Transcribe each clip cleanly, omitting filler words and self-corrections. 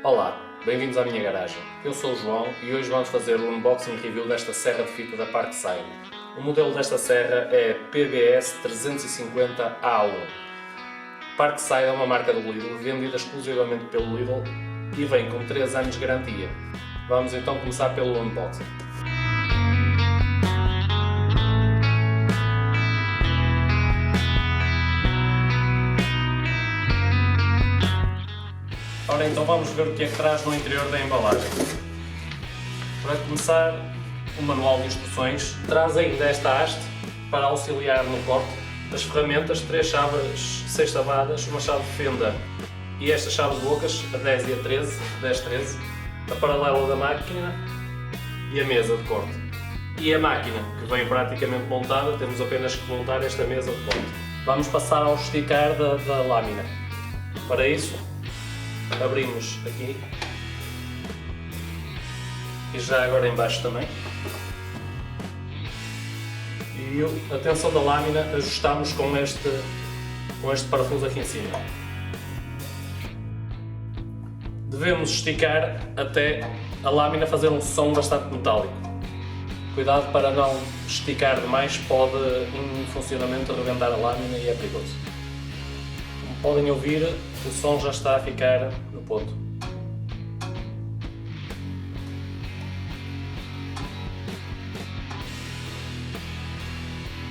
Olá, bem-vindos à minha garagem. Eu sou o João e hoje vamos fazer o unboxing review desta serra de fita da Parkside. O modelo desta serra é PBS 350A1. Parkside é uma marca do Lidl, vendida exclusivamente pelo Lidl e vem com 3 anos de garantia. Vamos então começar pelo unboxing. Ora então vamos ver o que é que traz no interior da embalagem. Para começar, o manual de instruções traz ainda esta haste para auxiliar no corte, as ferramentas, 3 chaves 6 tabadas, uma chave de fenda e esta chave de bocas, a 10 e a 13, 10-13, a paralela da máquina e a mesa de corte. E a máquina, que vem praticamente montada, temos apenas que montar esta mesa de corte. Vamos passar ao esticar da lâmina. Para isso, abrimos aqui e já agora em baixo também, e a tensão da lâmina ajustamos com este parafuso aqui em cima. Devemos esticar até a lâmina fazer um som bastante metálico. Cuidado para não esticar demais, pode em funcionamento rebentar a lâmina e é perigoso. Como podem ouvir, o som já está a ficar no ponto.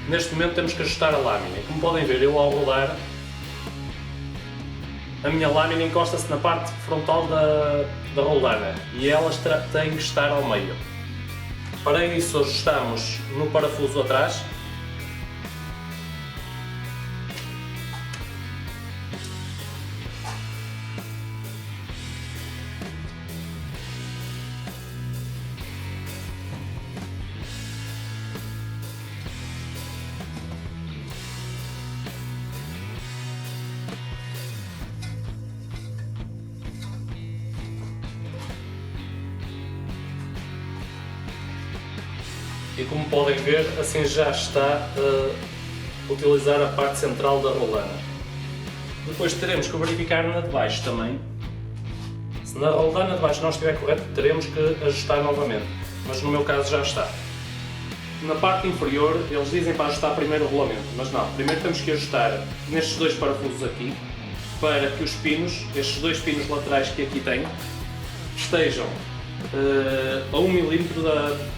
Neste momento temos que ajustar a lâmina. Como podem ver, eu ao rodar, a minha lâmina encosta-se na parte frontal da roldana e ela tem que estar ao meio. Para isso ajustamos no parafuso atrás. E como podem ver, assim já está a utilizar a parte central da roldana. Depois teremos que verificar na de baixo também. Se na roldana de baixo não estiver correto, teremos que ajustar novamente, mas no meu caso já está. Na parte inferior, eles dizem para ajustar primeiro o rolamento, mas não, primeiro temos que ajustar nestes 2 parafusos aqui, para que os pinos, estes 2 pinos laterais que aqui tenho, estejam a 1 mm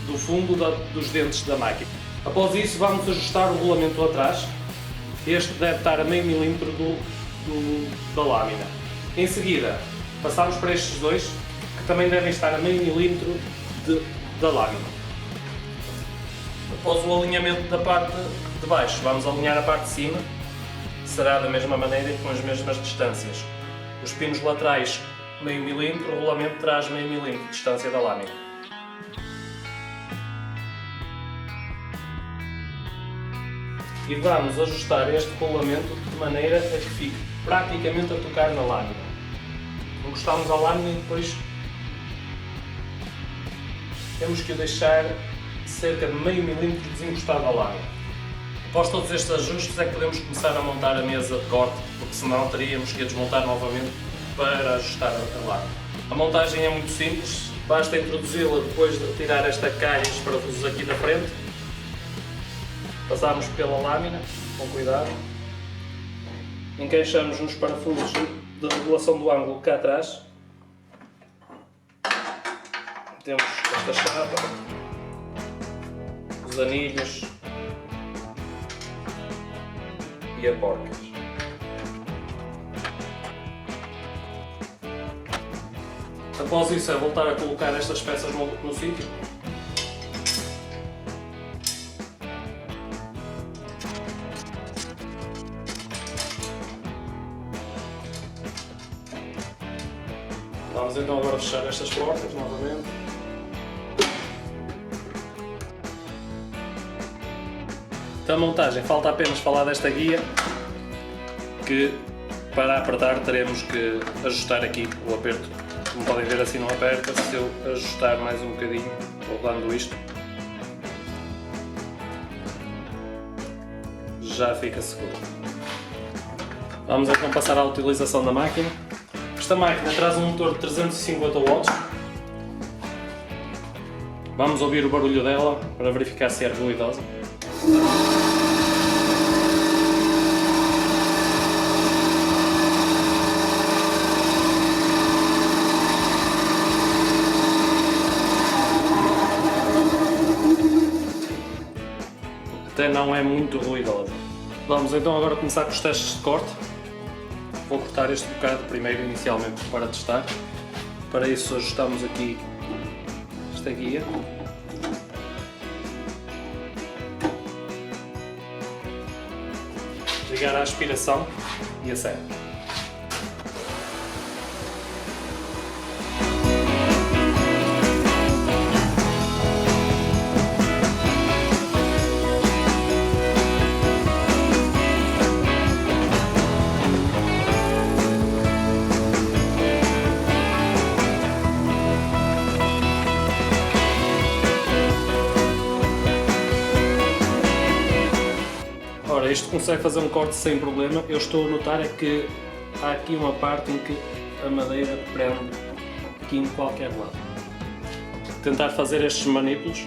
do fundo dos dentes da máquina. Após isso vamos ajustar o rolamento atrás. Este deve estar a meio milímetro da lâmina. Em seguida passamos para estes 2 que também devem estar a meio milímetro da lâmina. Após o alinhamento da parte de baixo vamos alinhar a parte de cima. Será da mesma maneira e com as mesmas distâncias. Os pinos laterais meio milímetro, o rolamento traz meio milímetro de distância da lâmina. E vamos ajustar este rolamento de maneira a que fique praticamente a tocar na lâmina. Encostamos a lâmina e depois temos que o deixar cerca de meio milímetro desencostado à lâmina. Após todos estes ajustes é que podemos começar a montar a mesa de corte, porque senão teríamos que a desmontar novamente para ajustar a lâmina. A montagem é muito simples, basta introduzi-la depois de retirar esta caixa e os parafusos aqui da frente. Passamos pela lâmina, com cuidado, encaixamos nos parafusos de regulação do ângulo cá atrás, temos esta chave, os anilhos e a porcas. Após isso é voltar a colocar estas peças no sítio. Vamos então agora fechar estas portas novamente. Da montagem falta apenas falar desta guia, que para apertar teremos que ajustar aqui o aperto. Como podem ver, assim não aperta. Se eu ajustar mais um bocadinho, rodando isto, já fica seguro. Vamos então passar à utilização da máquina. Esta máquina traz um motor de 350 watts. Vamos ouvir o barulho dela para verificar se é ruidosa. Até não é muito ruidosa. Vamos então agora começar com os testes de corte. Vou cortar este bocado primeiro inicialmente para testar. Para isso ajustamos aqui esta guia. Ligar a aspiração e a serra. Ora, isto consegue fazer um corte sem problema. Eu estou a notar é que há aqui uma parte em que a madeira prende aqui em qualquer lado. Vou tentar fazer estes manipulos.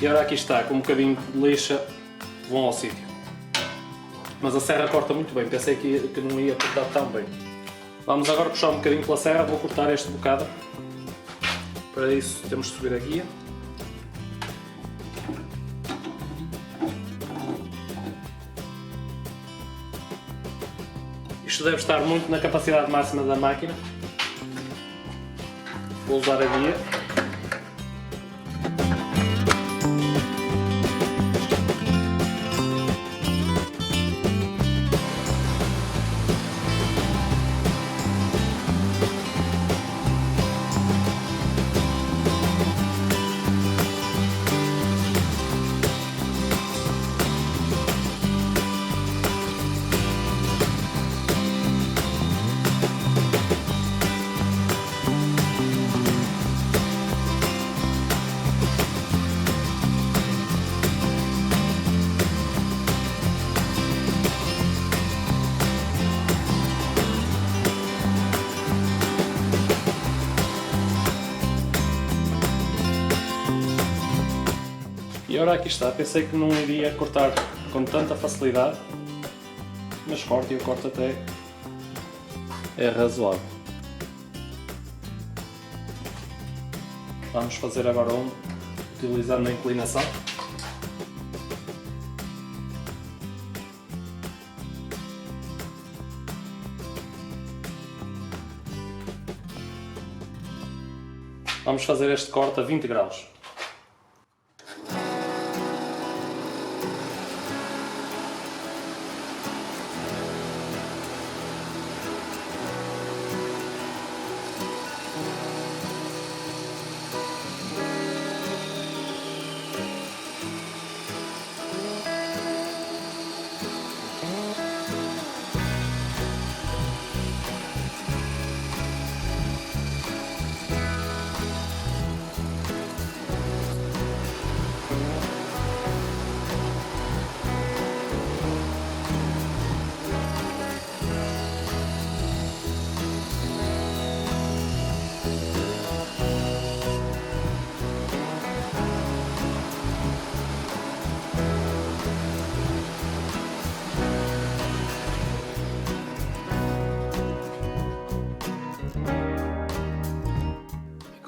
E agora aqui está, com um bocadinho de lixa, vão ao sítio. Mas a serra corta muito bem, pensei que não ia cortar tão bem. Vamos agora puxar um bocadinho pela serra, vou cortar este bocado. Para isso temos de subir a guia. Isto deve estar muito na capacidade máxima da máquina. Vou usar a guia. E agora aqui está, pensei que não iria cortar com tanta facilidade, mas corto e o corte até é razoável. Vamos fazer agora um, utilizando a inclinação. Vamos fazer este corte a 20 graus.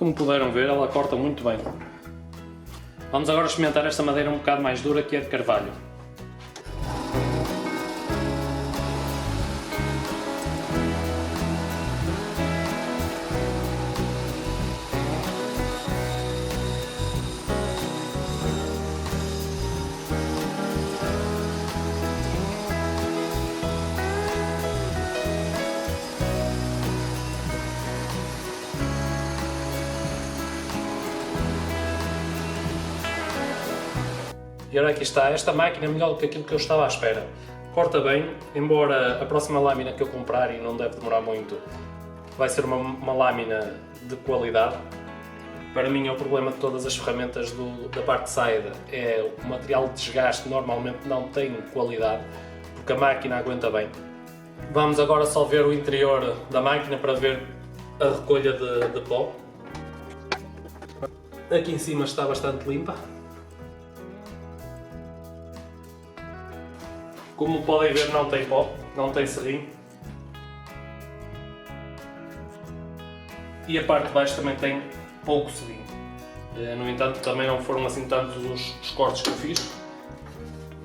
Como puderam ver, ela corta muito bem. Vamos agora experimentar esta madeira um bocado mais dura, que é de carvalho. E ora aqui está, esta máquina é melhor do que aquilo que eu estava à espera. Corta bem, embora a próxima lâmina que eu comprar, e não deve demorar muito, vai ser uma lâmina de qualidade. Para mim é o problema de todas as ferramentas da parte de saída, é o material de desgaste normalmente não tem qualidade, porque a máquina aguenta bem. Vamos agora só ver o interior da máquina para ver a recolha de pó. Aqui em cima está bastante limpa. Como podem ver, não tem pó, não tem serrinho. E a parte de baixo também tem pouco serrinho. No entanto, também não foram assim tantos os cortes que eu fiz,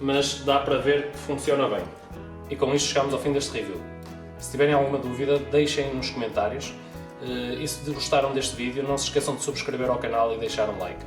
mas dá para ver que funciona bem. E com isto chegamos ao fim deste review. Se tiverem alguma dúvida, deixem nos comentários. E se gostaram deste vídeo, não se esqueçam de subscrever ao canal e deixar um like.